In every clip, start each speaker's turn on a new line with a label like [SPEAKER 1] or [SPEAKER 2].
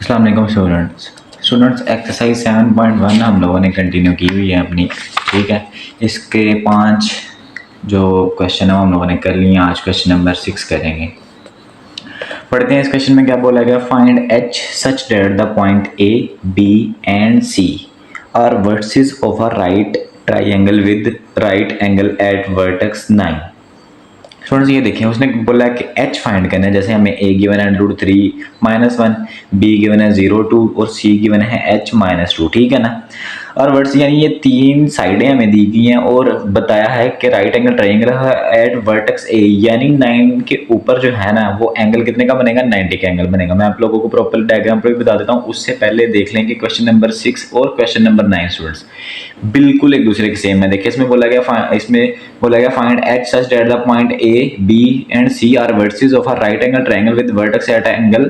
[SPEAKER 1] अस्सलाम वालेकुम students exercise 7.1 हम लोगों ने कंटिन्यू की हुई है अपनी। ठीक है, इसके 5 जो क्वेश्चन है हम लोगों ने कर लिए। आज क्वेश्चन नंबर 6 करेंगे। पढ़ते हैं इस क्वेश्चन में क्या बोला गया। Find h such that the point A B and C are vertices of a right triangle with right angle at vertex 9। Students ये देखें, उसने बोला कि एच फाइंड करना है। जैसे हमें ए गिवन है √3-1, बी गिवन है 0-2 और सी गिवन है h-2। ठीक है ना। और वर्ड्स यानी ये 3 साइडें हमें दी गई हैं और बताया है कि राइट एंगल ट्राइंगल है एट वर्टेक्स ए, यानी 9 के ऊपर जो है ना वो एंगल कितने का बनेगा, 90 का एंगल बनेगा। मैं आप लोगों को प्रॉपर डायग्राम पर भी बता देता हूँ। उससे पहले देख लें कि क्वेश्चन नंबर 6 और क्वेश्चन नंबर 9 स्टूडेंट्स बिल्कुल एक दूसरे के सेम है। देखिए इसमें बोला गया find h such that the point A B and C are vertices of a right angle triangle with vertex at angle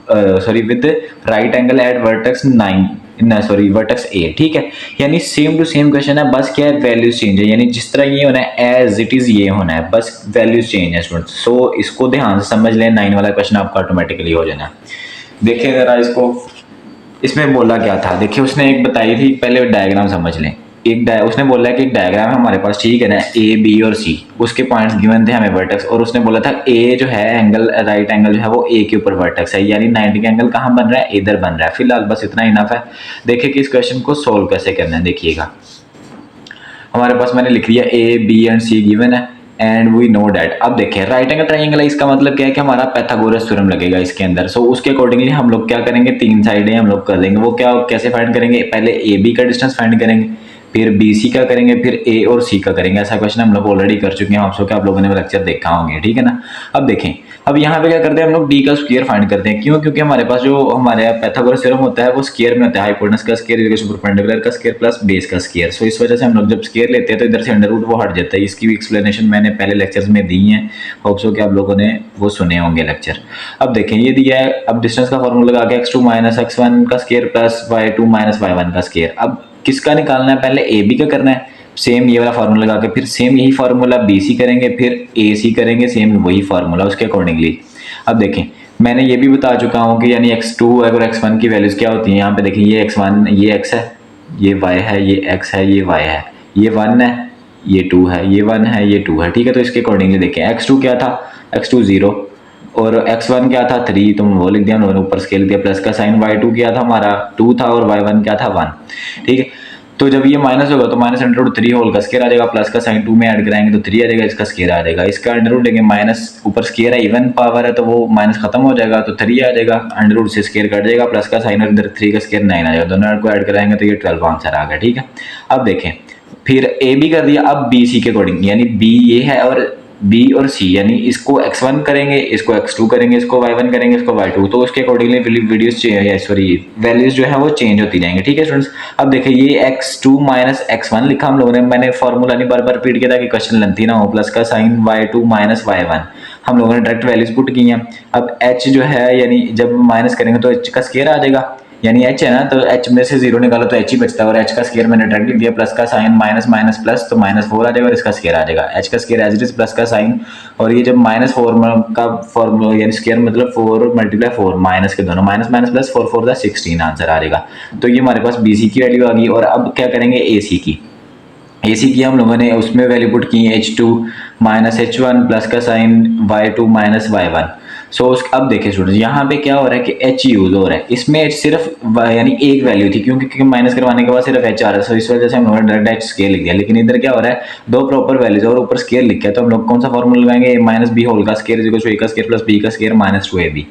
[SPEAKER 1] with right angle at vertex 9 vertex A. ठीक है, यानी सेम टू सेम क्वेश्चन है, बस क्या है values change है। यानी जिस तरह ये होना है एज इट इज ये होना है, बस वैल्यूज चेंज है स्टूडेंट्स। सो इसको ध्यान से समझ लें, 9 वाला क्वेश्चन आपका ऑटोमेटिकली हो जाना। देखिए जरा इसको, इसमें बोला क्या था। देखिए उसने एक बताई थी, पहले डायग्राम समझ लें। उसने बोला कि एक डायग्राम है हमारे पास, ठीक है ना, ए बी और सी, उसके पॉइंट्स गिवन थे हमें वर्टेक्स, और उसने बोला था ए जो है एंगल राइट एंगल जो है वो ए के ऊपर वर्टेक्स है, यानी 90 का एंगल कहाँ बन रहा है, इधर बन रहा है। फिलहाल बस इतना इनफ है। देखिए कि इस क्वेश्चन को सोल्व कैसे करना है। देखिएगा हमारे पास मैंने लिख लिया A B and C given है एंड वी नो डैट। अब देखिए राइट एंगल ट्राइंगल है, इसका मतलब क्या है कि हमारा पाइथागोरस थ्योरम लगेगा इसके अंदर। सो उसके अकॉर्डिंगली हम लोग क्या करेंगे, 3 साइडें हम लोग कर देंगे। वो क्या कैसे फाइंड करेंगे, पहले ए बी का डिस्टेंस फाइंड करेंगे, फिर बी सी का करेंगे, फिर ए और सी का करेंगे। ऐसा क्वेश्चन हम लोग ऑलरेडी कर चुके हैं आपसे, आप लोगों ने लेक्चर देखा होंगे। ठीक है ना। अब देखें, अब यहाँ पे क्या करते हैं हम लोग डी का स्क्वायर फाइंड करते हैं। क्यों? क्योंकि हमारे पास जो हमारे पाइथागोरस थ्योरम होता है वो स्क्वायर में होता है। हाइपोटेनस का स्क्वायर परपेंडिकुलर का स्क्वायर प्लस बेस का स्क्वायर। सो इस वजह से हम लोग जब स्क्वायर लेते हैं तो इधर से अंडर रूट वो हट जाता है। इसकी भी एक्सप्लेनेशन मैंने पहले लेक्चर्स में दी है, होप सो कि आप लोगों ने वो सुने होंगे लेक्चर। अब देखें ये दिया है, अब डिस्टेंस का फॉर्मूला लगा के x2 - x1 का स्क्वायर प्लस y2 - y1 का स्क्वायर। अब किसका निकालना है, पहले ए बी का करना है, सेम ये वाला फार्मूला लगा के, फिर सेम यही फार्मूला बी सी करेंगे, फिर ए सी करेंगे, सेम वही फार्मूला उसके अकॉर्डिंगली। अब देखें मैंने ये भी बता चुका हूँ कि यानी x2 और x1 की वैल्यूज क्या होती हैं। यहाँ पे देखें ये x1 ये x है, ये y है, ये x है, ये y है, ये 1 है, ये 2 है, ये 1 है, ये 2 है। ठीक है, तो इसके अकॉर्डिंगली देखें x2 क्या था, x2 0 और x1 क्या था 3, तो वो लिख दिया हम लोगों ने, ऊपर स्केल दिया, प्लस का साइन। y2 क्या था हमारा 2 था और y1 क्या था 1। ठीक है, तो जब ये माइनस होगा तो -√3 होल का स्क्वायर आ जाएगा, प्लस का साइन 2 में ऐड कराएंगे तो 3 आ जाएगा, इसका स्क्वायर आ जाएगा। इसका अंडर रूट लेंगे, माइनस ऊपर स्क्वायर है, इवन पावर है तो वो माइनस खत्म हो जाएगा तो 3 आ जाएगा, अंडर रूट से स्क्वायर कट जाएगा, प्लस का साइन और इधर 3 का स्क्वायर 9 आ जाएगा। दोनों को ऐड कराएंगे तो ये 12 आंसर आ गया। ठीक है, अब देखें फिर ए बी कर दिया। अब बी सी के अकॉर्डिंग, यानी बी ये है और बी और सी, यानी इसको x1 करेंगे, इसको x2 करेंगे, इसको y1 करेंगे, इसको y2, तो उसके अकॉर्डिंगली वैल्यूज जो है वो चेंज होती जाएंगे। ठीक है स्टूडेंट्स, अब देखिए ये x2 - x1 लिखा हम लोगों ने, मैंने फॉर्मूला नहीं बार बार रिपीट किया था कि क्वेश्चन लेंथी ना हो, प्लस का साइन y2 - y1 हम लोगों ने डायरेक्ट वैल्यूज पुट की हैं। अब h जो है यानी जब माइनस करेंगे तो h का स्क्वायर आ जाएगा, यानी h है ना, तो h में से 0 निकालो तो h ही बचता है, और h का स्क्वायर मैंने डायरेक्ट लिख दिया, प्लस का साइन माइनस माइनस प्लस तो -4 आ जाएगा और इसका स्क्वायर आ जाएगा, h का square as it is plus का साइन। और ये जब -4 का फॉर्मूला यानी स्क्वायर मतलब 4 × 4 माइनस के दोनों माइनस माइनस प्लस 4 4 16 आंसर आ जाएगा। तो ये हमारे पास BC की वैल्यू आ गई। और अब क्या करेंगे AC की, AC की हम लोगों ने उसमें वैल्यू पुट की H2 - H1 प्लस का साइन y2 - y1। सो अब देखिए स्टूडेंट्स यहाँ पे क्या हो रहा है कि h यूज हो रहा है, इसमें सिर्फ यानी एक वैल्यू थी, क्योंकि माइनस करवाने के बाद सिर्फ h आ रहा है। सो इस वजह से हम लोगों ने डायरेक्ट h स्केयर लिख दिया। लेकिन इधर क्या हो रहा है, 2 प्रॉपर वैल्यूज और ऊपर स्केयर लिखा है, तो हम लोग कौन सा फॉर्मूला लगाएंगे, -b होल का स्केयर इक्वल टू a का स्केयर प्लस b का स्केयर -2ab।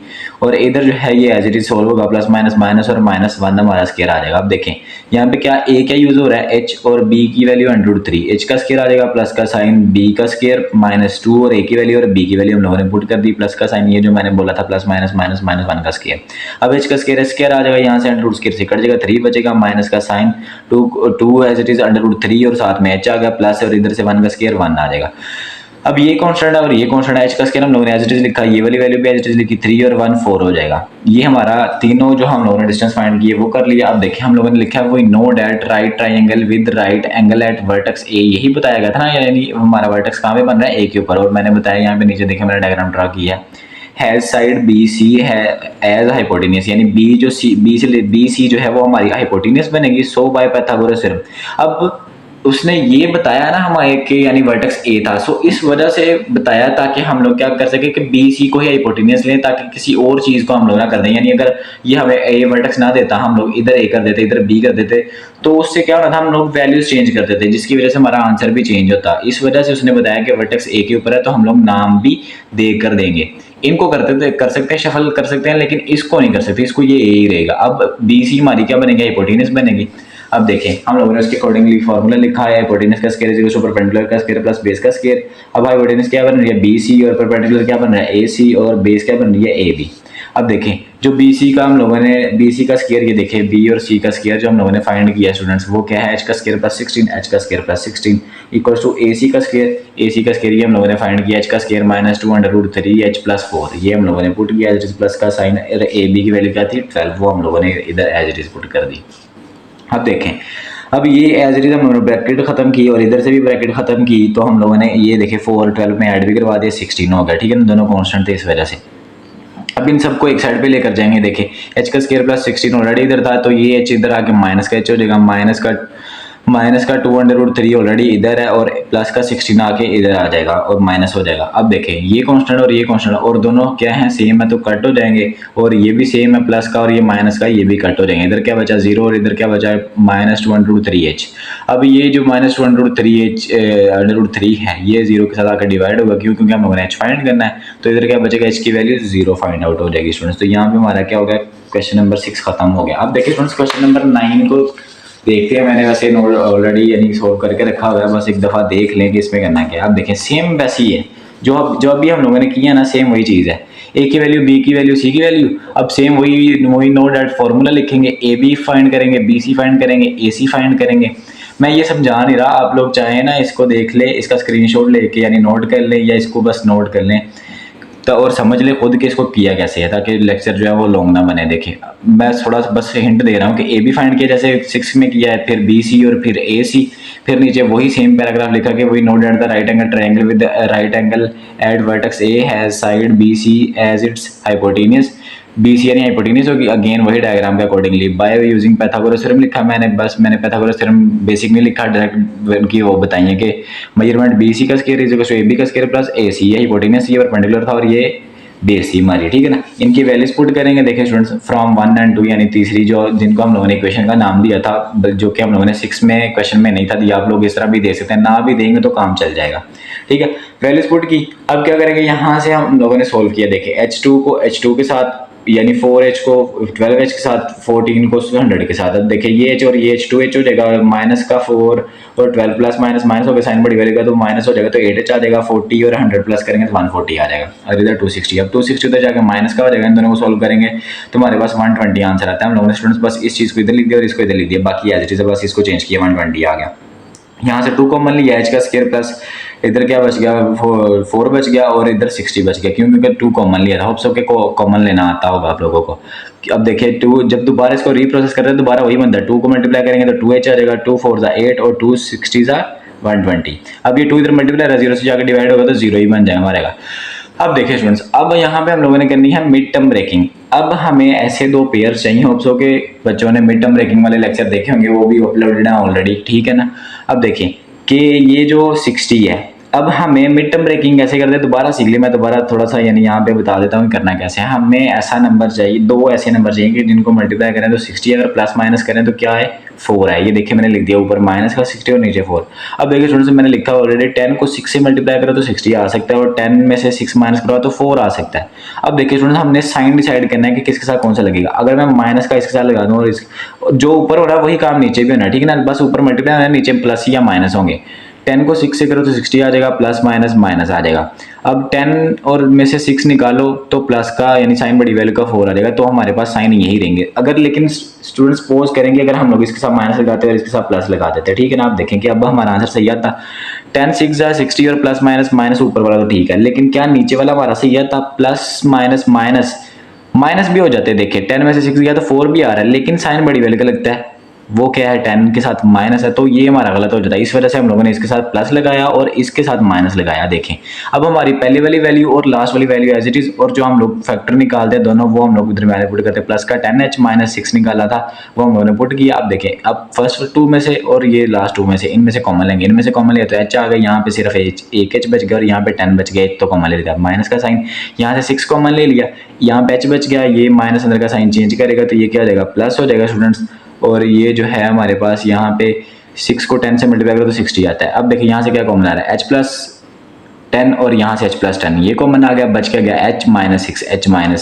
[SPEAKER 1] और इधर जो है ये एज इट इज सोल्व होगा, प्लस माइनस माइनस और -1 हमारा स्केयर आ जाएगा। अब देखें यहाँ पे क्या a क्या यूज हो रहा है, h और b की वैल्यू √3, h का स्केयर आ जाएगा, प्लस का साइन b का स्केयर -2 और a की वैल्यू और b की वैल्यू हम लोगों ने पुट कर दी, प्लस का साइन ये जो मैंने बोला था प्लस माइनस माइनस -1 का स्केयर। अब h का स्केयर आ जाएगा, यहाँ से अंडर रूट स्केयर से कट जाएगा, 3 बचेगा, माइनस का साइन 2 एज इट इज √3 और साथ में h आ गया, प्लस और इधर से 1 का स्केयर 1 आ जाएगा। अब ये कांस्टेंट है और ये कांस्टेंट है, h का स्केयर हम लोगों ने एज इट इज लिखा, ये वाली वैल्यू भी एज इट इज लिखी, 3 और 1 4 हो जाएगा। ये हमारा तीनों जो हम लोगों ने डिस्टेंस फाइंड किए वो कर लिया। अब देखिए हम लोगों ने लिखा है we know that right triangle with right angle at vertex A, यही बताया गया था ना, यानी हमारा वर्टेक्स कहाँ पे बन रहा है, ए के ऊपर। और मैंने बताया यहाँ पे नीचे देखिए मैंने डायग्राम ड्रा किया है, हैज साइड बी सी है एज हाइपोटेनियस, यानी बी जो सी बी से बी सी जो है वो हमारी हाइपोटेनियस बनेगी, सो बाय पाइथागोरस थ्योरम। अब उसने ये बताया ना हमारे के यानी वर्टेक्स ए था, सो इस वजह से बताया ताकि हम लोग क्या कर सके कि बी सी को ही हाइपोटेनियस लें, ताकि किसी और चीज़ को हम लोग ना कर दें। यानी अगर ये हमें ए वर्टेक्स ना देता, हम लोग इधर ए कर देते इधर बी कर देते, तो उससे क्या होना था, हम लोग वैल्यूज चेंज कर देते, जिसकी वजह से हमारा आंसर भी चेंज होता। इस वजह से उसने बताया कि वर्टेक्स ए के ऊपर है तो हम लोग नाम भी दे कर देंगे। इनको करते कर सकते हैं, शफल कर सकते हैं, लेकिन इसको नहीं कर सकते, इसको ये ए ही रहेगा। अब बी सी हमारी क्या बनेगी, हाइपोटेनियस बनेगी। अब देखें हम लोगों ने उसके अकॉर्डिंगली फार्मूला लिखा है, हाइपोटेनस का स्क्वायर इज परपेंडिकुलर का स्क्वायर प्लस बेस का स्क्वायर। अब हाइपोटेनस क्या बन रही है, बी सी, और परपेंडिकुलर क्या बन रहा है, ए सी, और बेस क्या बन रही है, ए बी। अब देखें जो बी सी का हम लोगों ने बी सी का स्क्वायर, ये देखें बी और सी का स्क्वायर जो हम लोगों ने फाइंड किया स्टूडेंट्स, वो क्या है, एच का स्क्वायर प्लस 16, एच का स्क्वायर प्लस 16 इक्वल्स टू ए सी का स्क्वायर, ए सी का स्क्वायर ये हम लोगों ने फाइंड किया, एच का स्क्वायर माइनस 2√3 एच प्लस 4, ये हम लोगों ने पुट किया, एच प्लस का साइन ए बी की वैल्यू क्या थी 12, वो हम लोगों ने इधर एज इट इज पुट कर दी। अब देखें अब ये एज इट इज हम लोगों ने ब्रैकेट खत्म की और इधर से भी ब्रैकेट खत्म की, तो हम लोगों ने ये देखे 4 और 12 में ऐड भी करवा दिया, 16 हो गया, ठीक है ना, दोनों कांस्टेंट थे इस वजह से। अब इन सबको एक साइड पे लेकर जाएंगे, देखे एच का स्क्वायर प्लस 16 ऑलरेडी इधर था, तो ये एच इधर आके माइनस का एच हो जाएगा, माइनस का 2√3 ऑलरेडी इधर है, और प्लस का 16 आके इधर आ जाएगा और माइनस हो जाएगा। अब देखें ये कांस्टेंट और ये कांस्टेंट और दोनों क्या है, सेम है, तो कट हो जाएंगे, और ये भी सेम है प्लस का और ये माइनस का, ये भी कट हो जाएंगे। इधर क्या बचा 0 और इधर क्या बचा माइनस 2√3h। अब ये जो माइनस 2√3h है ये 0 के साथ आकर डिवाइड होगा, क्यों, क्योंकि हम लोगों ने h फाइंड करना है, तो इधर क्या बचेगा, h की वैल्यू 0 फाइंड आउट हो जाएगी स्टूडेंट्स। तो यहाँ पे हमारा क्या हो गया, क्वेश्चन नंबर 6 खत्म हो गया। अब देखिए स्टूडेंट्स क्वेश्चन नंबर 9 को देखते हैं, मैंने वैसे नोट ऑलरेडी यानी सोल्व करके रखा हुआ है, बस एक दफ़ा देख लें कि इसमें करना क्या है। अब देखें सेम वैसी है जो अभी हम लोगों ने किया ना, सेम वही चीज़ है, ए की वैल्यू, बी की वैल्यू, सी की वैल्यू। अब सेम वही नो डैट फॉर्मूला लिखेंगे, ए बी फाइंड करेंगे, बी सी फाइंड करेंगे, ए सी फाइंड करेंगे। मैं ये समझा नहीं रहा, आप लोग चाहें ना इसको देख ले, इसका स्क्रीनशॉट लेके यानी नोट कर लें, या इसको बस नोट कर लें तो और समझ ले खुद के इसको किया कैसे है, ताकि लेक्चर जो है वो लॉन्ग ना बने। देखें मैं थोड़ा सा बस हिंट दे रहा हूँ कि ए बी फाइंड किया जैसे 6 में किया है, फिर बी सी और फिर ए सी, फिर नीचे वही सेम पैराग्राफ लिखा कि वही note at the right angle triangle with right angle at vertex A has side B C as its hypotenuse, B C यानी हाइपोटेनियस होगी, अगेन वही डायग्राम के accordingly by using Pythagoras theorem लिखा मैंने, बस मैंने पाइथागोरस थ्योरम बेसिक नहीं लिखा, डायरेक्ट उनकी वो बताइए कि मेजरमेंट बी सी का square is equal to A B का स्क्वायर प्लस ए सी, ये हाइपोटेनियस ये परपेंडिकुलर था और ये बेस सी हमारी, ठीक है ना। इनकी वैल्यूज पुट करेंगे, देखें स्टूडेंट्स फ्रॉम 1 एंड 2 यानी तीसरी जो जिनको हम लोगों ने इक्वेशन का नाम दिया था, जो कि हम लोगों ने 6 में क्वेश्चन में नहीं था दिया, आप लोग इस तरह भी दे सकते हैं, ना भी देंगे तो काम चल जाएगा, ठीक है। वैल्यूज पुट की, अब क्या करेंगे, यहाँ से हम लोगों ने सोल्व किया, देखें H2 को H2 के साथ यानी 4h को 12h के साथ, 14 को 100 के साथ। अब देखिए ये h और ये h2h हो जाएगा, माइनस का 4 और 12 प्लस माइनस माइनस हो गया, साइन बड़ी वैल्यू का तो माइनस हो जाएगा, तो 8h आ जाएगा, 40 और 100 प्लस करेंगे तो 140 आ जाएगा, और इधर 260। अब 260 उधर जाकर माइनस का हो जाएगा, इन दोनों को सोल्व करेंगे तो हमारे पास 120 आंसर आता है। हम लोगों ने स्टूडेंट्स बस इस चीज़ को इधर लिख दिया और इसको इधर लिख दिया, बाकी एज इट इज बस इसको चेंज किया, 120 आ गया। यहाँ से 2 कॉमन लिया, h का स्क्वायर प्लस इधर क्या बच गया 4 बच गया, और इधर 60 बच गया, क्यों, क्योंकि 2 कॉमन लिया था। होप सबके कॉमन लेना आता होगा आप लोगों को। अब देखिए 2 जब दोबारा इसको रीप्रोसेस कर रहे हैं दोबारा वही बनता है, 2 को मल्टीप्लाई करेंगे तो 2h आ जाएगा, 2 4 8 और 2 60 120। अब ये 2 इधर मल्टीप्लाई है, 0 से जाकर डिवाइड होगा तो 0 ही बन जाएगा हमारेगा। अब देखिए स्टूडेंट्स, अब यहाँ पे हम लोगों ने करनी है मिड टर्म ब्रेकिंग। अब हमें ऐसे 2 पेयर चाहिए, होप्स के बच्चों ने मिड टर्म ब्रेकिंग वाले लेक्चर देखे होंगे, वो भी अपलोडेड है ऑलरेडी, ठीक है ना। अब देखिए कि ये जो 60 है, अब हमें मिड टर्म ब्रेकिंग कैसे करते हैं दोबारा सीख लिया, मैं दोबारा थोड़ा सा यानी यहाँ पे बता देता हूँ करना कैसे है। हमें ऐसा नंबर चाहिए, 2 ऐसे नंबर चाहिए कि जिनको मल्टीप्लाई करें तो 60, अगर प्लस माइनस करें तो क्या है 4 है। ये देखिए मैंने लिख दिया, ऊपर माइनस का 60 और नीचे 4। अब देखिए थोड़ा सा मैंने लिखा ऑलरेडी, 10 को 6 से मल्टीप्लाई करो तो 60 आ सकता है, और 10 में से 6 माइनस करो तो 4 आ सकता है। अब देखिए स्टूडेंट्स हमने साइन डिसाइड करना है कि किसके साथ कौन सा लगेगा। अगर मैं माइनस का इसके साथ लगा दूँ और जो ऊपर हो रहा है वही काम नीचे भी होना है, ठीक है ना, बस ऊपर मल्टीप्लाई होना है, नीचे प्लस या माइनस होंगे। 10 को 6 से करो तो 60 आ जाएगा, प्लस माइनस माइनस आ जाएगा। अब 10 और में से 6 निकालो तो प्लस का यानी साइन बड़ी वैल्यू का 4 आ जाएगा, तो हमारे पास साइन यही रहेंगे। अगर लेकिन स्टूडेंट्स पोज करेंगे, अगर हम लोग इसके साथ माइनस लगाते हैं और इसके साथ प्लस लगा देते हैं, ठीक है ना। आप देखें कि अब हमारा आंसर सही आता, 10 6 60 और प्लस माइनस माइनस ऊपर वाला तो ठीक है, लेकिन क्या नीचे वाला हमारा सही आता, प्लस माइनस माइनस माइनस भी हो जाते हैं। देखिए 10 में से 6 गया तो 4 भी आ रहा है, लेकिन साइन बड़ी वैल्यू का लगता है, वो क्या है 10 के साथ माइनस है, तो ये हमारा गलत हो जाता है। इस वजह से हम लोगों ने इसके साथ प्लस लगाया और इसके साथ माइनस लगाया। देखें अब हमारी पहली वाली वैल्यू और लास्ट वाली वैल्यू एज इट इज़, और जो हम लोग फैक्टर निकालते हैं दोनों वो हम लोग दरमियान में पुट करते हैं। प्लस का 10h माइनस 6 निकाला था वो हम लोगों ने पुट किया। अब देखें अब फर्स्ट 2 में से और ये लास्ट 2 में से इनमें से कॉमन लेंगे, इनमें से कॉमन लिया तो एच आ गया, यहाँ पे सिर्फ एक एच बच गया और यहाँ पे 10 बच गया, एक तो कॉमन ले लिया माइनस का साइन, यहाँ से 6 कॉमन ले लिया, यहाँ पे एच बच गया, ये माइनस अंदर का साइन चेंज करेगा तो ये क्या हो जाएगा प्लस हो जाएगा स्टूडेंट्स। और ये जो है हमारे पास यहाँ पे 6 को 10 से मल्टीप्लाई करो तो 60 आता है। अब देखिए यहाँ से क्या कॉमन आ रहा है h प्लस 10 और यहाँ से h प्लस 10 ये कॉमन आ गया, बच क्या गया h माइनस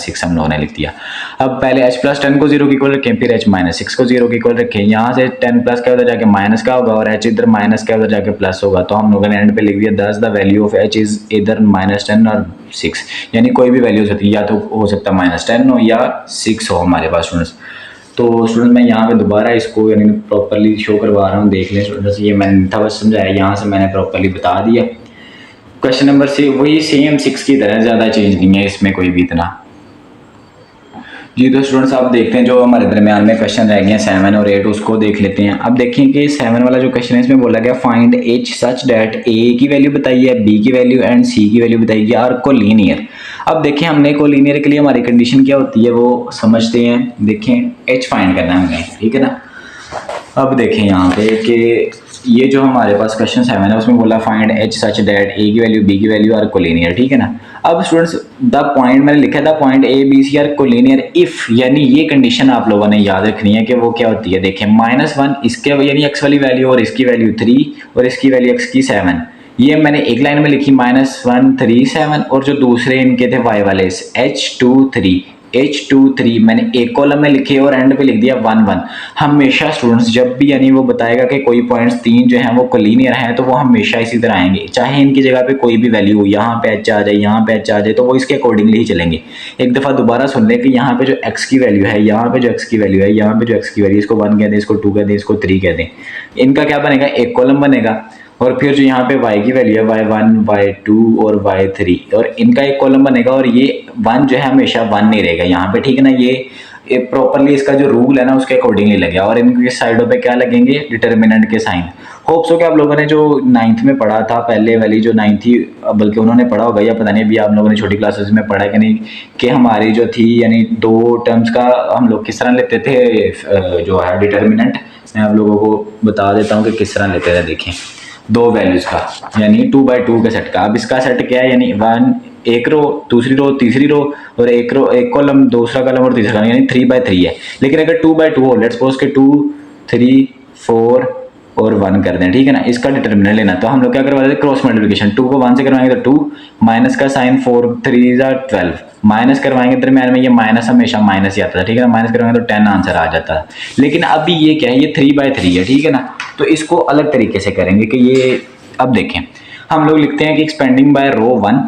[SPEAKER 1] 6 हम लोगों ने लिख दिया। अब पहले h प्लस 10 को 0 के इक्वल रखें, फिर h माइनस 6 को 0 के इक्वल रखें, यहाँ से 10 प्लस का उधर जाके माइनस का होगा और h इधर माइनस का उधर जाके प्लस होगा, तो हम लोगों ने एंड पे लिख दिया दस the value of h is इधर -10 और 6, यानी कोई भी वैल्यू हो सकती है, या तो हो सकता है -10 हो या 6 हो हमारे पास स्टूडेंट्स। तो स्टूडेंट मैं यहाँ पे दोबारा इसको यानी प्रॉपर्ली शो करवा रहा हूँ, देख लें स्टूडेंट्स, ये मैंने था बस समझाया, यहाँ से मैंने प्रॉपर्ली बता दिया। क्वेश्चन नंबर से वही सेम 6 की तरह, ज़्यादा चेंज नहीं है इसमें कोई भी इतना। जी तो स्टूडेंट्स आप देखते हैं जो हमारे दरमियान में क्वेश्चन रह गए हैं 7 और 8, उसको देख लेते हैं। अब देखें कि 7 वाला जो क्वेश्चन है इसमें बोला गया find h such that a की वैल्यू बताई है, b की वैल्यू एंड c की वैल्यू बताई है, और कोलिनियर। अब देखें हमने कोलिनियर के लिए हमारी कंडीशन क्या होती है वो समझते हैं। देखें h फाइंड करना है हमें, ठीक है ना। अब देखें यहाँ पे कि ये जो हमारे पास क्वेश्चन 7 है उसमें बोला find h such that a की वैल्यू b की वैल्यू आर कोलिनियर, ठीक है ना। अब स्टूडेंट्स द पॉइंट मैंने लिखा था point a b c are collinear if, यानी ये कंडीशन आप लोगों ने याद रखनी है कि वो क्या होती है। देखें -1 इसके यानी x वाली वैल्यू और इसकी वैल्यू 3 और इसकी वैल्यू x की 7, ये मैंने एक लाइन में लिखी -1 3 7, और जो दूसरे इनके थे y वाले H2 3 मैंने एक कॉलम में लिखे और एंड पे लिख दिया 1 1। हमेशा स्टूडेंट्स जब भी यानी वो बताएगा कि कोई पॉइंट्स 3 जो हैं वो कोलिनियर हैं तो वो हमेशा इसी तरह आएंगे, चाहे इनकी जगह पे कोई भी वैल्यू हो, यहाँ पे h आ जाए यहाँ पे h आ जाए तो वो इसके अकॉर्डिंगली ही चलेंगे। एक दफ़ा दोबारा सुन लें कि यहाँ पे जो x की वैल्यू है, यहाँ पे जो x की वैल्यू है, यहाँ पे जो x की वैल्यू, इसको 1 कह दें, इसको 2 कह दें, इसको 3 कह दें, इनका क्या बनेगा एक कॉलम बनेगा। और फिर जो यहाँ पे y की वैल्यू है y1 y2 और y3, और इनका एक कॉलम बनेगा, और ये 1 जो है हमेशा 1 नहीं रहेगा यहाँ पे, ठीक है ना। ये प्रॉपरली इसका जो रूल है ना उसके अकॉर्डिंगली लगेगा, और इनकी साइडों पे क्या लगेंगे डिटर्मिनेंट के साइन। होप सो कि आप लोगों ने जो 9th में पढ़ा था, पहले वाली जो 9th थी, बल्कि उन्होंने पढ़ा होगा या पता नहीं अभी आप लोगों ने छोटी क्लासेस में पढ़ा कि नहीं, कि हमारी जो थी यानी 2 टर्म्स का हम लोग किस तरह लेते थे जो है डिटर्मिनेंट। मैं आप लोगों को बता देता हूँ कि किस तरह लेते थे। देखें 2 वैल्यूज का यानी 2x2 के सेट का। अब इसका सेट क्या है यानी 1 एक रो, दूसरी रो, तीसरी रो, और एक रो एक कॉलम, दूसरा कॉलम और तीसरा कॉलम, यानी 3x3 है। लेकिन अगर 2x2 हो, लेट्स सपोज के 2 3 4 और 1 कर दें, ठीक है ना, इसका डिटर्मिनेंट लेना, तो हम लोग क्या करवा देते हैं क्रॉस मल्टीप्लिकेशन। 2 को 1 से करवाएंगे तो 2, माइनस का साइन 4 3 12, माइनस करवाएंगे दरमियान में, ये माइनस हमेशा माइनस ही आता था, ठीक है ना, माइनस करवाएंगे तो 10 आंसर आ जाता है। लेकिन अभी ये क्या है, ये 3x3 है, ठीक है ना, तो इसको अलग तरीके से करेंगे कि ये अब देखें हम लोग लिखते हैं कि एक्सपेंडिंग बाय रो 1,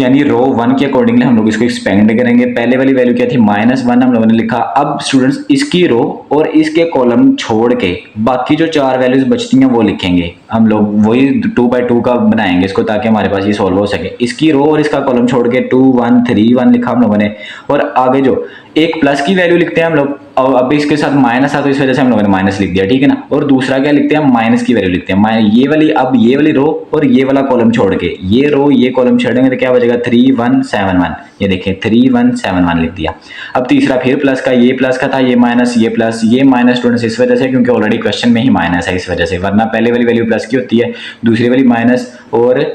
[SPEAKER 1] यानी रो 1 के अकॉर्डिंगली हम लोग इसको एक्सपेंड करेंगे। पहले वाली वैल्यू क्या थी -1 हम लोगों ने लिखा। अब स्टूडेंट्स इसकी रो और इसके कॉलम छोड़ के बाकी जो 4 वैल्यूज बचती हैं वो लिखेंगे हम लोग, वही 2x2 का बनाएंगे इसको ताकि हमारे पास ये सॉल्व हो सके। इसकी रो और इसका कॉलम छोड़ के 2 1 3 1 लिखा हम लोगों ने, और आगे जो एक प्लस की वैल्यू लिखते हैं हम लोग, और अब इसके साथ माइनस था तो इस वजह से हम लोगों ने माइनस लिख दिया, ठीक है ना। और दूसरा क्या लिखते हैं, माइनस की वैल्यू लिखते हैं, ये वाली, अब ये वाली रो और ये वाला कॉलम छोड़ के ये रो ये कॉलम छोड़ेंगे तो क्या बचेगा 3 1 7 1, ये देखें 3 1 7 1 लिख दिया। अब तीसरा फिर प्लस का, ये प्लस का था, ये माइनस, ये प्लस, ये माइनस स्टूडेंट्स इस वजह से क्योंकि ऑलरेडी क्वेश्चन में ही माइनस है इस वजह से, वरना पहले वाली वैल्यू प्लस की होती है, दूसरी वाली माइनस और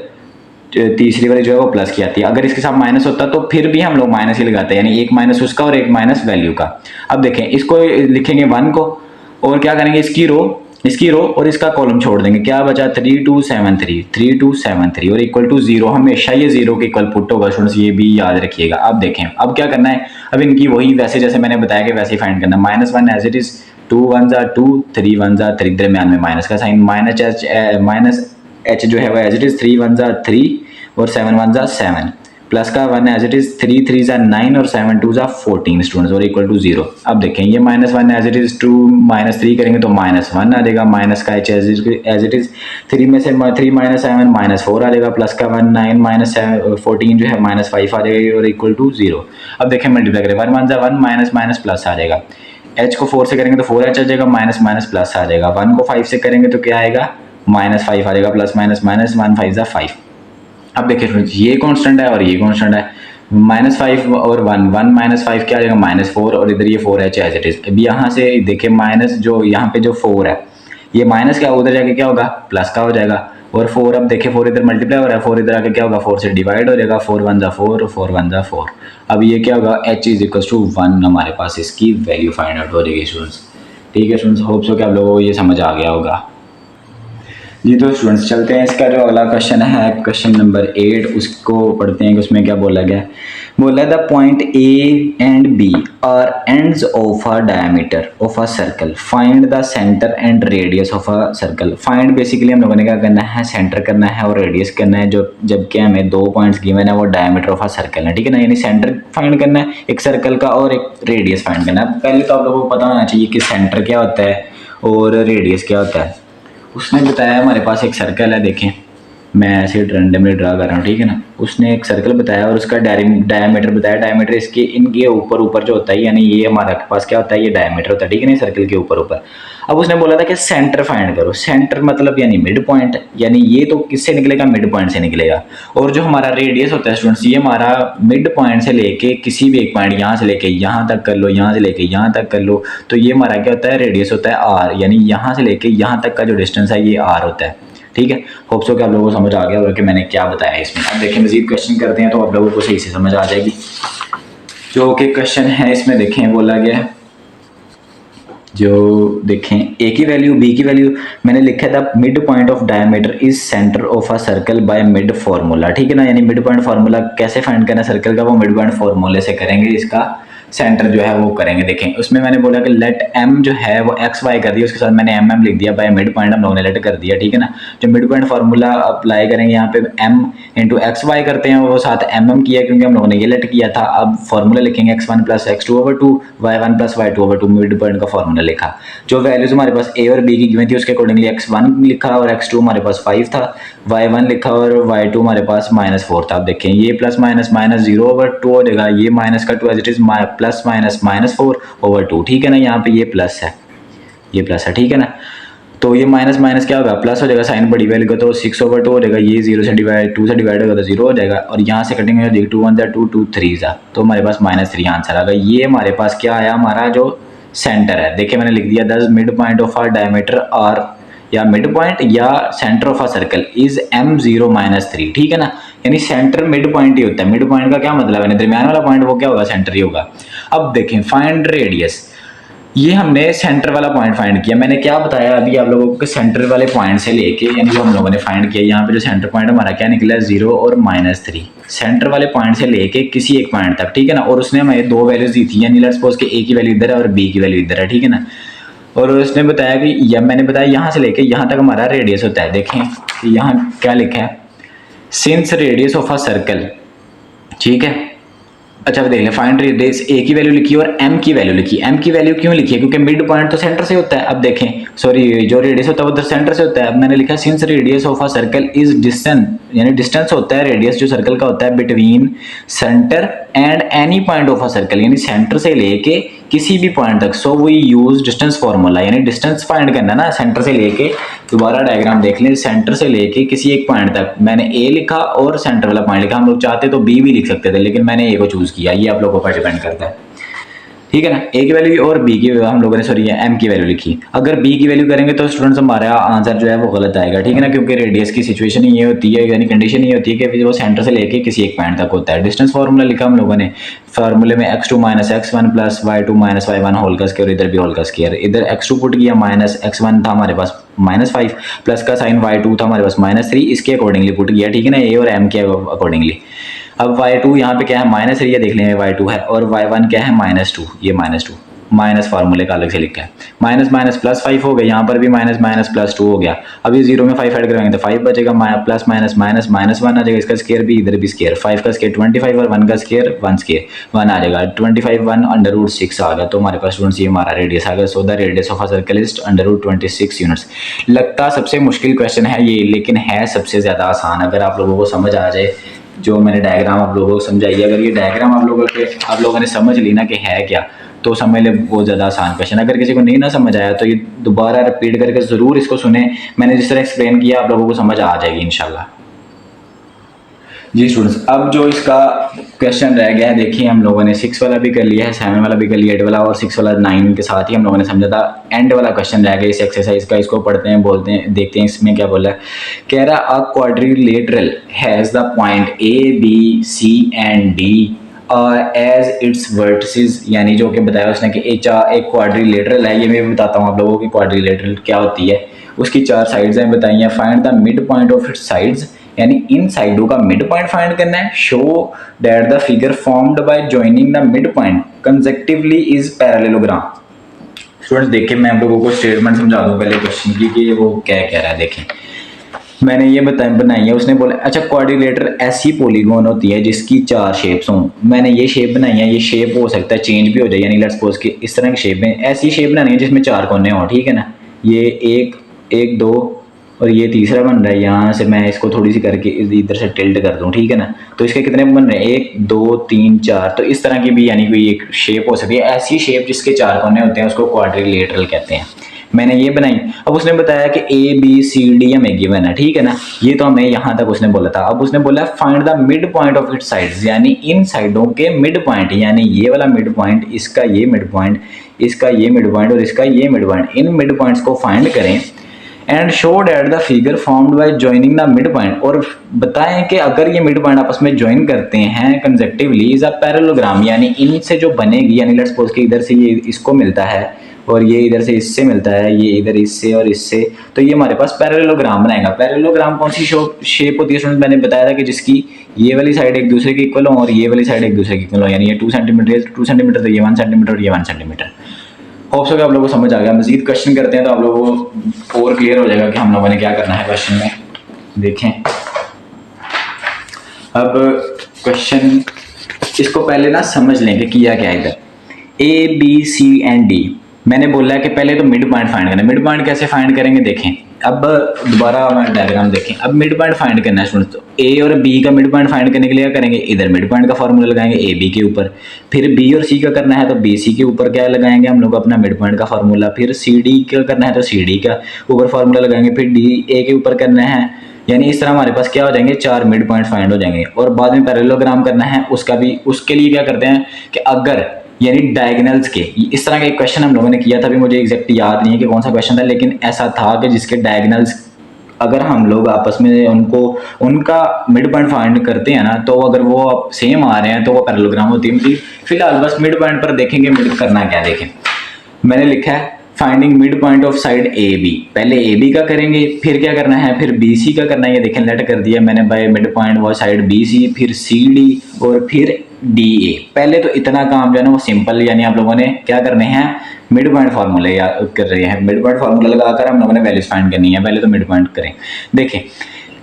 [SPEAKER 1] तीसरी वाली जो है वो प्लस की आती है। अगर इसके साथ माइनस होता तो फिर भी हम लोग माइनस ही लगाते हैं, यानी एक माइनस उसका और एक माइनस वैल्यू का। अब देखें इसको लिखेंगे 1 को, और क्या करेंगे इसकी रो और इसका कॉलम छोड़ देंगे, क्या बचा 3 2 7 3 3 2 7 3 और इक्वल टू 0, हमेशा ये 0 के इक्वल पुट होगा स्टूडेंट्स, ये भी याद रखिएगा। अब देखें अब क्या करना है, अब इनकी वही वैसे जैसे मैंने बताया कि वैसे ही फाइंड करना है। -1 एज इट इज, 2 1 2 3 1 3, दरमियान में माइनस का साइन, माइनस h जो है वो एज इट इज 3 1 3 और 7 1 7, प्लस का 1 एज इट इज 3 3 9 और 7 2 14 स्टूडेंट्स, और इक्वल टू 0। अब देखें ये -1 एज इट इज 2 -3 करेंगे तो -1 आ जाएगा, माइनस का h एज इट इज 3 में से 3 -7 -4 आ जाएगा, प्लस का 1 9 14 जो है -5 आ जाएगा और इक्वल टू 0। अब देखें मल्टीप्लाई करें 1 1 1 माइनस माइनस प्लस आ जाएगा, एच को 4 से करेंगे तो 4h आ जाएगा, माइनस माइनस प्लस आ जाएगा। 1 को 5 से करेंगे तो क्या आएगा, -5 आ जाएगा, प्लस माइनस माइनस 1 5 जा 5। अब देखिए फ्रेंड्स, ये कांस्टेंट है और ये कांस्टेंट है, -5 और 1 -5 क्या आ जाएगा, -4, और इधर ये 4h एज इट इज। अब यहाँ से देखिए माइनस जो यहाँ पे जो 4 है, ये माइनस क्या उधर जाके क्या होगा, प्लस का हो जाएगा। और 4, अब देखिए 4 इधर मल्टीप्लाई हो रहा है, 4 इधर आके क्या होगा, 4 से डिवाइड हो जाएगा, 4 1 जा 4, 4 1 जा 4। अब ये क्या होगा, h इज इक्वल टू 1, हमारे पास इसकी वैल्यू फाइंड आउट हो जाएगी स्टूडेंट्स। ठीक है स्टूडेंट्स, होप सो कि आप लोगों को ये समझ आ गया होगा। जी तो स्टूडेंट्स चलते हैं, इसका जो अगला क्वेश्चन है क्वेश्चन नंबर 8, उसको पढ़ते हैं कि उसमें क्या बोला गया। बोला the point A and B are ends of a diameter of a circle, find the centre and radius of a circle. Find basically हम लोगों ने क्या करना है, सेंटर करना है और रेडियस करना है, जो जबकि हमें 2 पॉइंट्स गिवन है वो डायमीटर ऑफ अ सर्कल है। ठीक है ना, यानी सेंटर फाइंड करना है एक सर्कल का और एक रेडियस फाइंड करना है। पहले तो आप लोगों को पता होना चाहिए कि सेंटर क्या होता है और रेडियस क्या होता है। उसने बताया हमारे पास एक सर्कल है, देखें मैं ऐसे रैंडमली ड्रा कर रहा हूँ, ठीक है ना। उसने एक सर्कल बताया और उसका डायमीटर बताया। डायमीटर इसके इनके ऊपर ऊपर जो होता है, यानी ये हमारे पास क्या होता है, ये डायमीटर होता है, ठीक है ना, सर्कल के ऊपर ऊपर। अब उसने बोला था कि सेंटर फाइंड करो। सेंटर मतलब यानी मिड पॉइंट, यानी ये तो किससे निकलेगा, मिड पॉइंट से निकलेगा। और जो हमारा रेडियस होता है स्टूडेंट्स, ये हमारा मिड पॉइंट से लेके किसी भी एक पॉइंट, यहाँ से लेके यहाँ तक कर लो, यहाँ से लेके यहाँ तक कर लो, तो ये हमारा क्या होता है, रेडियस होता है आर, यानी यहाँ से लेके यहाँ तक का जो डिस्टेंस है ये आर होता है। ठीक है, होप सो कि आप लोगों को समझ आ गया होगा कि मैंने क्या बताया इसमें। अब देखिए मजीद क्वेश्चन करते हैं तो आप लोगों को सही से समझ आ जाएगी। जो कि क्वेश्चन है इसमें देखें बोला गया है, जो देखें ए की वैल्यू बी की वैल्यू मैंने लिखा था, mid point of diameter is centre of a circle by mid formula. ठीक है ना, यानी मिड पॉइंट फार्मूला कैसे फाइंड करना है सर्कल का, वो मिड पॉइंट फार्मूले से करेंगे, इसका सेंटर जो है वो करेंगे। देखें उसमें मैंने बोला कि लेट एम जो है वो एक्स वाई कर दिया, उसके साथ मैंने एम एम लिख दिया, बाय मिड पॉइंट हम लोगों ने लेट कर दिया। ठीक है ना, जो मिड पॉइंट फार्मूला अप्लाई करेंगे यहाँ पे एम इंटू एक्स वाई करते हैं, वो साथ एम एम किया क्योंकि हम लोगों ने ये लेट किया था। अब फार्मूला लिखेंगे x1 plus x2/2 y1 plus y2/2, mid point का फार्मूला लिखा। जो वैल्यूज हमारे पास ए और बी की गिवन थी उसके अकॉर्डिंगली x1 लिखा और x2 हमारे पास 5 था, y1 लिखा और y2 हमारे पास -4 था। अब देखें ये प्लस माइनस माइनस 0/2 हो जाएगा, ये माइनस का 2 as it is plus minus -4/2। ठीक है ना, यहाँ पे ये प्लस है, ये प्लस है, ठीक है ना। तो ये माइनस माइनस क्या होगा, प्लस हो जाएगा, साइन बड़ी वैल्यू का तो 6/2 हो जाएगा, ये 0 से डिवाइड 2 से डिवाइड होगा तो 0 हो जाएगा, और यहाँ से कटेंगे 2 1 2 2 3 जा, तो हमारे पास -3 आंसर आ गया। ये हमारे पास क्या आया, हमारा जो सेंटर है। देखिए मैंने लिख दिया the mid point of R diameter R, या मिड पॉइंट या centre of a circle is m0 -3। ठीक है ना, यानी सेंटर मिड पॉइंट ही होता है। मिड पॉइंट का क्या मतलब है, दरमियान वाला पॉइंट वो क्या होगा, सेंटर ही होगा। अब देखें फाइंड रेडियस, ये हमने सेंटर वाला पॉइंट फाइंड किया। मैंने क्या बताया अभी आप लोगों को, सेंटर वाले पॉइंट से लेके, यानी जो हम लोगों ने फाइंड किया, यहाँ पे जो सेंटर पॉइंट हमारा क्या निकला है, 0 और -3। सेंटर वाले पॉइंट से लेके किसी एक पॉइंट तक, ठीक है ना। और उसने हमें 2 वैल्यूज दी थी, यानी लेट्स सपोज कि ए की वैल्यू इधर है और बी की वैल्यू इधर है, ठीक है ना। और उसने बताया कि या मैंने बताया यहाँ से लेके यहाँ तक हमारा रेडियस होता है। देखें यहाँ क्या लिखा है, since radius of a circle, ठीक है। अच्छा देख लें, फाइंड रेडियस, ए की वैल्यू लिखी और एम की वैल्यू लिखी। एम की वैल्यू क्यों लिखी है, क्योंकि मिड पॉइंट तो सेंटर से होता है। अब देखें सॉरी, जो रेडियस होता है वो सेंटर से होता है। अब मैंने लिखा since radius of a circle is distance, यानी डिस्टेंस होता है रेडियस जो सर्कल का होता है between centre and any point of a circle, यानी सेंटर से लेके किसी भी पॉइंट तक। So we use distance formula, यानी डिस्टेंस फाइंड करना ना सेंटर से लेके। दोबारा डायग्राम देख लें, सेंटर से लेके किसी एक पॉइंट तक मैंने ए लिखा और सेंटर वाला पॉइंट लिखा। हम लोग चाहते तो बी भी लिख सकते थे, लेकिन मैंने ए को चूज किया। ये आप लोगों पर डिपेंड करता है, ठीक है ना। ए की वैल्यू और बी की हम लोगों ने सॉरी एम की वैल्यू लिखी। अगर बी की वैल्यू करेंगे तो स्टूडेंट्स हमारा आंसर जो है वो गलत आएगा, ठीक है ना, क्योंकि रेडियस की सिचुएशन ये होती है, यानी कंडीशन ये होती है कि वो सेंटर से लेके किसी एक पॉइंट तक होता है। डिस्टेंस फार्मूला लिखा हम लोगों ने, फार्मूले में x2 - x1 plus y2 - y1 whole का स्क्वायर, इधर भी होल का स्क्वायर। इधर x2 पुट किया, माइनस x1 था हमारे पास -5, प्लस का साइन y2 था हमारे पास -3, इसके अकॉर्डिंगली पुट किया, ठीक है ना, ए और एम के अकॉर्डिंगली। अब y2 यहाँ पे क्या है, -3 देख लेंगे y2 है, और y1 क्या है -2, ये -2 माइनस फार्मूले का अलग से लिखा है। माइनस माइनस प्लस 5 हो गया, यहाँ पर भी माइनस माइनस प्लस 2 हो गया। अब ये 0 में 5 ऐड करेंगे तो 5 बचेगा, प्लस माइनस माइनस -1 आ जाएगा, इसका स्केयर भी इधर भी स्केयर, 5 का स्केयर 25 और 1 का स्केयर 1 आ जाएगा, 25 1 √6 आ गया। तो हमारे पास स्टूडेंट्स ये हमारा रेडियस आ गया। So the radius of a circle is √26 units. लगता सबसे मुश्किल क्वेश्चन है ये, लेकिन है सबसे ज़्यादा आसान अगर आप लोगों को समझ आ जाए। जो मैंने डायग्राम आप लोगों को समझाई, अगर ये डायग्राम आप लोगों ने समझ ली ना कि है क्या, तो समझ ले बहुत ज़्यादा आसान क्वेश्चन। अगर किसी को नहीं ना समझ आया तो ये दोबारा रिपीट करके ज़रूर इसको सुने। मैंने जिस तरह एक्सप्लेन किया आप लोगों को समझ आ जाएगी इंशाल्लाह। जी स्टूडेंट्स, अब जो इसका क्वेश्चन रह गया है, देखिए हम लोगों ने 6 वाला भी कर लिया है, 7 वाला भी कर लिया, 8 वाला और 6 वाला 9 के साथ ही हम लोगों ने समझा था। एंड वाला क्वेश्चन रह गया इस एक्सरसाइज का, इसको पढ़ते हैं, बोलते हैं, देखते हैं इसमें क्या बोला है। कह रहा a quadrilateral has the point A B C and D as its vertices, यानी जो कि बताया उसने कि एक क्वाड्रिलेटरल है। ये मैं भी बताता हूँ आप लोगों की क्वाड्रिलेटरल क्या होती है। उसकी 4 साइड्स हैं बताई हैं। Find the mid point of its sides, यानी इन साइडों का मिड पॉइंट फाइंड करना है। Show that the figure formed by joining the mid point consecutively is parallelogram. Students देखिए मैं आप लोगों को स्टेटमेंट समझा दूं पहले क्वेश्चन की कि वो क्या कह रहा है। देखें मैंने ये बनाई है, उसने बोला अच्छा क्वाड्रिलेटर ऐसी पॉलीगॉन होती है जिसकी 4 शेप्स हों। मैंने ये शेप बनाई है, ये शेप हो सकता है चेंज भी हो जाए, यानी लेट्स सपोज कि इस तरह की शेप में ऐसी शेप बनानी है जिसमें 4 कोने हों, ठीक है ना। ये एक एक दो और ये तीसरा बन रहा है। यहाँ से मैं इसको थोड़ी सी करके इधर से टिल्ट कर दूँ, ठीक है ना। तो इसके कितने बन रहे हैं, 1 2 3 4। तो इस तरह की भी यानी कोई एक शेप हो सकती है। ऐसी शेप जिसके 4 कोने होते हैं उसको क्वाड्रिलेटरल कहते हैं। मैंने ये बनाई। अब उसने बताया कि ए बी सी डी हमें गिवन है, ठीक है ना। ये तो हमें यहाँ तक उसने बोला था। अब उसने बोला find the mid point of its sides, यानी इन साइडों के मिड पॉइंट, यानी ये वाला मिड पॉइंट, इसका ये मिड पॉइंट, इसका ये मिड पॉइंट और इसका ये mid point, in mid points को फाइंड करें। And show that the figure formed by joining the mid point, और बताएं कि अगर ये मिड पॉइंट आपस में ज्वाइन करते हैं कंसेक्टिवली इज अ पैरेललोग्राम, यानी इनसे जो बनेगी, यानी लेट्स सपोज कि इधर से ये इसको मिलता है और ये इधर से इससे मिलता है, ये इधर इससे और इससे, तो ये हमारे पास पैरेललोग्राम बनाएगा। पैरेललोग्राम कौन सी शेप होती है? मैंने बताया था कि जिसकी ये वाली साइड एक दूसरे की इक्वल हो और ये वाली साइड एक दूसरे की इक्वल हो, यानी ये 2 सेंटीमीटर 2 सेंटीमीटर, तो ये 1 सेंटीमीटर और ये 1 सेंटीमीटर। होप सो कि आप लोगों को समझ आ गया। मजीद क्वेश्चन करते हैं तो आप लोगों को और क्लियर हो जाएगा कि हम लोगों ने क्या करना है क्वेश्चन में। देखें अब क्वेश्चन, इसको पहले ना समझ लेंगे किया क्या इधर। A B C and D, मैंने बोला है कि पहले तो मिड पॉइंट फाइंड करना है। मिड पॉइंट कैसे फाइंड करेंगे देखें। अब दोबारा डायग्राम देखें। अब मिड पॉइंट फाइंड करना है स्टूडेंट्स, तो ए और बी का मिड पॉइंट फाइंड करने के लिए क्या करेंगे, इधर मिड पॉइंट का फॉर्मूला लगाएंगे ए बी के ऊपर। फिर बी और सी का करना है तो बी सी के ऊपर क्या लगाएंगे हम लोग, अपना मिड पॉइंट का फॉर्मूला। फिर सी डी का करना है तो सी डी का ऊपर फॉर्मूला लगाएंगे। फिर डी ए के ऊपर करना है, यानी इस तरह हमारे पास क्या हो जाएंगे, 4 मिड पॉइंट फाइंड हो जाएंगे। और बाद में पैरेललोग्राम करना है, उसका भी, उसके लिए क्या करते हैं कि अगर यानी डायगोनल्स के, इस तरह का एक क्वेश्चन हम लोगों ने किया था, अभी मुझे एग्जैक्ट याद नहीं है कि कौन सा क्वेश्चन था, लेकिन ऐसा था कि जिसके डायगोनल्स अगर हम लोग आपस में उनका मिड पॉइंट फाइंड करते हैं ना, तो अगर वो सेम आ रहे हैं तो वो पैरेललोग्राम होती है। फिलहाल बस मिड पॉइंट पर देखेंगे मिड करना क्या। देखें मैंने लिखा है finding mid point of side A B. पहले ए बी का करेंगे, फिर क्या करना है, फिर बी सी का करना है। ये देखें लेट कर दिया मैंने बाय मिड पॉइंट वो साइड बी सी, फिर सी डी और फिर डी ए। पहले तो इतना काम जो है ना वो सिंपल, यानी आप लोगों ने क्या करने हैं, मिड पॉइंट फार्मूले कर रहे हैं। मिड पॉइंट फार्मूला लगाकर हम लोगों ने वैल्यूज फाइंड करनी है। पहले तो मिड पॉइंट करें। देखें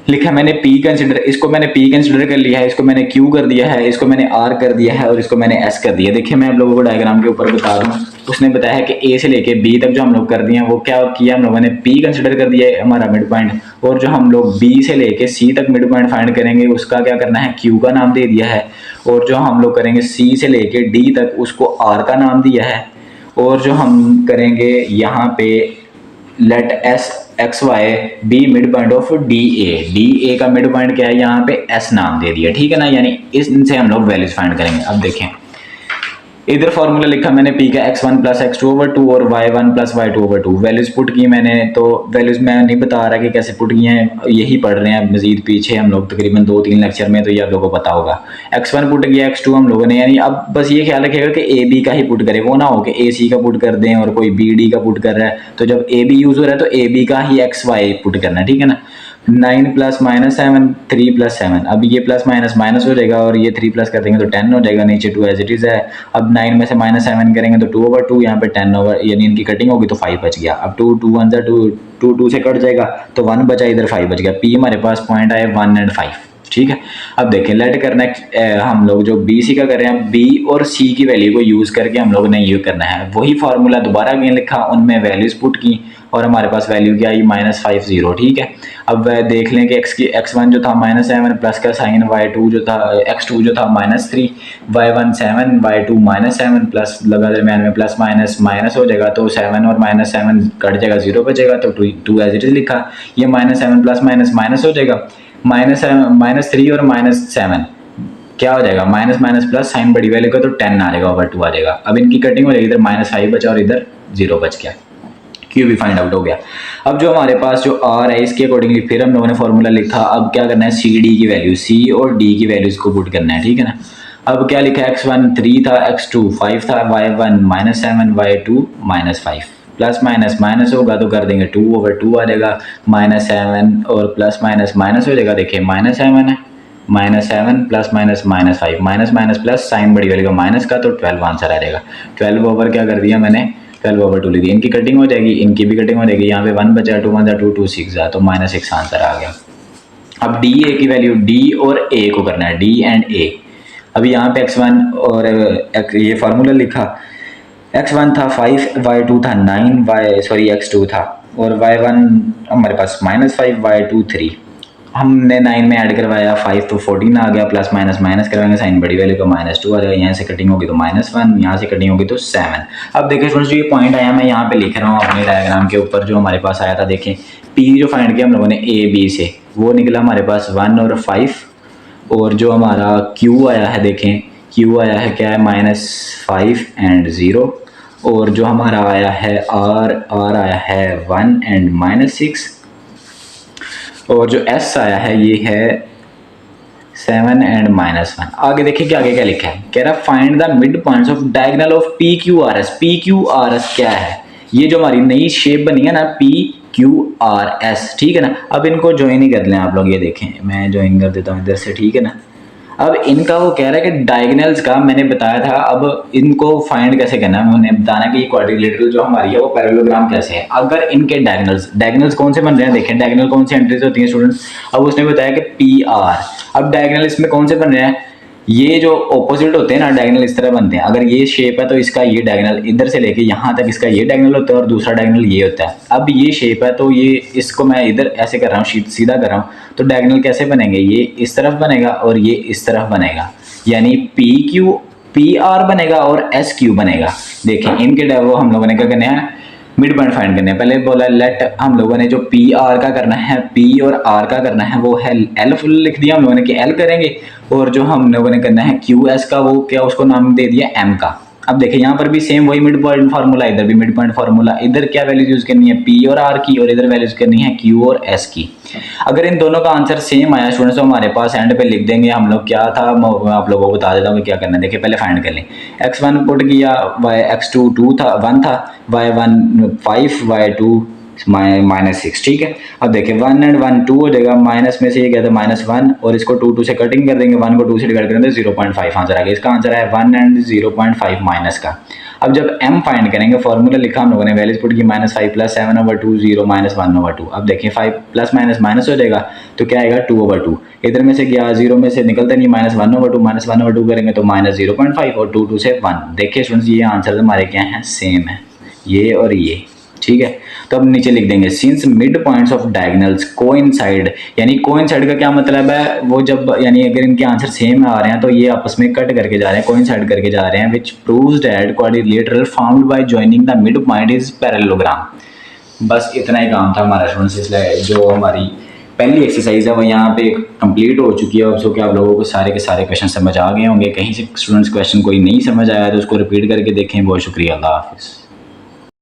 [SPEAKER 1] लिखा मैंने P कंसिडर, इसको मैंने P कंसिडर कर लिया है, इसको मैंने Q कर दिया है, इसको मैंने R कर दिया है और इसको मैंने S कर दिया। देखिए मैं आप लोगों को डायग्राम के ऊपर बता दूं, उसने बताया है कि A से लेके B तक जो हम लोग कर दिए हैं वो क्या किया हम लोगों ने, P कंसिडर कर दिया है हमारा मिड पॉइंट, और जो हम लोग B से लेके C तक मिड पॉइंट फाइंड करेंगे उसका क्या करना है, Q का नाम दे दिया है। और जो हम लोग करेंगे C से लेके D तक उसको R का नाम दिया है। और जो हम करेंगे यहाँ पे let S X Y be mid point of D A का मिड पॉइंट क्या है, यहाँ पे एस नाम दे दिया, ठीक है ना। यानी इनसे हम लोग वैल्यूज फाइंड करेंगे। अब देखें इधर फॉर्मूला लिखा मैंने P का x1 प्लस x2/2 और y1 plus y2/2 values put की मैंने। तो वैल्यूज मैं नहीं बता रहा कि कैसे पुट की हैं, यही पढ़ रहे हैं मजीद पीछे हम लोग तकरीबन 2-3 लेक्चर में, तो ये आप लोगों को पता होगा। x1 पुट किया, x2 हम लोगों ने, यानी अब बस ये ख्याल रखिएगा कि ए बी का ही पुट करे, वो ना हो कि ए सी का पुट कर दें और कोई बी डी का पुट कर रहा है। तो जब ए बी यूज हो रहा है तो ए बी का ही एक्स वाई पुट करना है, ठीक है ना। 9 प्लस माइनस 7, 3 प्लस 7, अब ये प्लस माइनस माइनस हो जाएगा और ये 3 प्लस कर देंगे तो 10 हो जाएगा, नीचे 2 एज इट इज है। अब 9 में से माइनस 7 करेंगे तो 2/2, यहाँ पे 10 ओवर, यानी इनकी कटिंग होगी तो 5 बच गया। अब 2 1 2 2 से कट जाएगा तो 1 बचा, इधर 5 बच गया। P हमारे पास पॉइंट आए 1 और 5, ठीक है। अब देखें लेट करना है हम लोग जो बी सी का कर रहे हैं, बी और सी की वैल्यू को यूज़ करके हम लोग ने ये करना है, वही फार्मूला दोबारा अगेन लिखा, उनमें वैल्यूज पुट की और हमारे पास वैल्यू क्या आई -50, ठीक है। अब देख लें कि x1 जो था -7 प्लस का साइन y2 जो था x2 जो था -3, y1 7 y2 -7 प्लस लगा दरमियान में प्लस माइनस माइनस हो जाएगा तो 7 और -7 कट जाएगा, 0 बचेगा तो 2 एज इट इज लिखा। ये -7 प्लस माइनस माइनस हो जाएगा, -3 और -7 क्या हो जाएगा, माइनस माइनस प्लस साइन बड़ी वैल्यू का तो 10 आ जाएगा, ओवर 2 आ जाएगा। अब इनकी कटिंग हो जाएगी, इधर -5 बचा और इधर 0 बच गया, क्यू भी फाइंड आउट हो गया। अब जो हमारे पास जो आर है इसके अकॉर्डिंगली फिर हम लोगों ने फॉर्मूला लिखा। अब क्या करना है, सी डी की वैल्यू, सी और डी की वैल्यूज को पुट करना है, ठीक है ना। अब क्या लिखा है, x1 3 था, x2 5 था, y1 -7 y2 -5, plus minus minus होगा तो कर देंगे 2/2 आ जाएगा, -7 और प्लस माइनस माइनस हो जाएगा। देखिए -7 है, -7 plus minus -5, minus minus plus sign बड़ी वैल्यू का माइनस का तो 12 आंसर आ जाएगा। 12 ओवर क्या कर दिया मैंने, 12/2 लिख दिया। इनकी कटिंग हो जाएगी, इनकी भी कटिंग हो जाएगी, यहाँ पे 1 बचा, 2 1 2 2 6 तो -6 आंसर आ गया। अब डी ए की वैल्यू, डी और ए को करना है, डी एंड ए। अभी यहाँ पे x1 और ये फार्मूला लिखा, x1 था 5, y2 था 9, x2 था और y1 हमारे पास -5, y2 3। हमने 9 में ऐड करवाया 5 तो 14 आ गया, प्लस माइनस माइनस करवाएंगे साइन बड़ी वैल्यू का -2 आ जाएगा, यहाँ से कटिंग होगी तो -1, यहाँ से कटिंग होगी तो 7। अब देखिए फ्रेंड्स जो ये पॉइंट आया मैं यहाँ पे लिख रहा हूँ अपने डायग्राम के ऊपर, जो हमारे पास आया था देखें, पी जो फाइंड किया हम लोगों ने ए बी से, वो निकला हमारे पास 1 और 5, और जो हमारा क्यू आया है देखें, क्यू आया है क्या है -5 एंड 0, और जो हमारा आया है आर आया है 1 एंड -6, और जो एस आया है ये है 7 एंड -1। आगे देखिए कि आगे क्या लिखा है, कह रहा find the mid points of diagonal of P Q R S. P Q R S क्या है, ये जो हमारी नई शेप बनी है ना पी क्यू आर एस, ठीक है ना। अब इनको ज्वाइन ही कर लें आप लोग, ये देखें मैं ज्वाइन कर देता हूँ इधर से, ठीक है ना। अब इनका वो कह रहा है कि डायगोनल्स का मैंने बताया था, अब इनको फाइंड कैसे करना है, मैंने बताना कि क्वाड्रिलेटरल जो हमारी है वो पैरेललोग्राम कैसे है। अगर इनके डायगोनल्स कौन से बन रहे हैं, देखें डायगोनल कौन सी एंट्रीज होती हैं स्टूडेंट्स। अब उसने बताया कि पी आर, अब डायगोनल इसमें कौन से बन रहे हैं, ये जो ऑपोजिट होते हैं ना डायगोनल इस तरह बनते हैं। अगर ये शेप है तो इसका ये डायगोनल इधर से लेके यहाँ तक इसका ये डायगोनल होता है और दूसरा डायगोनल ये होता है। अब ये शेप है तो ये इसको मैं इधर ऐसे कर रहा हूँ, सीधा कर रहा हूँ, तो डायगोनल कैसे बनेंगे, ये इस तरफ बनेगा और ये इस तरफ बनेगा, यानी पी आर बनेगा और एस क्यू बनेगा। देखें इनके वो हम लोगों ने क्या करना है, मिड पॉइंट फाइंड करने हैं। पहले बोला लेट, हम लोगों ने जो पी आर का करना है, पी और आर का करना है वो है एल लिख दिया हम लोगों ने कि एल करेंगे, और जो हम लोगों ने करना है क्यू एस का वो क्या उसको नाम दे दिया एम का। अब देखिए यहाँ पर भी सेम वही मिड पॉइंट फार्मूला, इधर भी मिड पॉइंट फार्मूला, इधर क्या वैल्यूज यूज करनी है पी और आर की, और इधर वैल्यूज करनी है क्यू और एस की। अगर इन दोनों का आंसर सेम आया स्टूडेंट्स तो हमारे पास एंड पे लिख देंगे हम लोग क्या था, मैं आप लोगों को बता देता हूँ कि क्या करना है। देखिए पहले फाइंड कर लें, x1 पुट किया, x2 1 था, y1 5, y2 -6, ठीक है। अब देखिए 1 एंड 1 2 हो जाएगा, माइनस में से ये कहते हैं -1 और इसको 2 से कटिंग कर देंगे, 1 को 2 से डिवाइड करेंगे 0.5 आंसर आ गया। इसका आंसर है 1 एंड 0.5 माइनस का। अब जब m फाइंड करेंगे, फॉर्मूला लिखा हम लोगों ने, वैल्यूज पुट की -5 प्लस 7/2 0 -1/2। अब देखिए 5 प्लस माइनस माइनस हो जाएगा तो क्या आएगा 2/2, इधर में से गया 0 में से निकलता नहीं, -1/2 करेंगे तो -0.5 और 2 से 1। देखिए स्टूडेंट्स ये आंसर हमारे क्या हैं, सेम है, ये और ये, ठीक है। तो अब नीचे लिख देंगे since mid points of diagonals coincide, यानी कोइंसाइड का क्या मतलब है, वो जब यानी अगर इनके आंसर सेम आ रहे हैं तो ये आपस में कट करके जा रहे हैं, कोइंसाइड करके जा रहे हैं, which proves that quadrilateral found by joining the mid point is parallelogram. बस इतना ही काम था हमारा स्टूडेंट्स, इसलिए जो हमारी पहली एक्सरसाइज है वो यहाँ पे कंप्लीट हो चुकी है। अब सो कि आप लोगों को सारे के सारे क्वेश्चन समझ आ गए होंगे। कहीं से स्टूडेंट्स क्वेश्चन कोई नहीं समझ आया तो उसको रिपीट करके देखें। बहुत शुक्रिया, अल्लाह हाफिज़।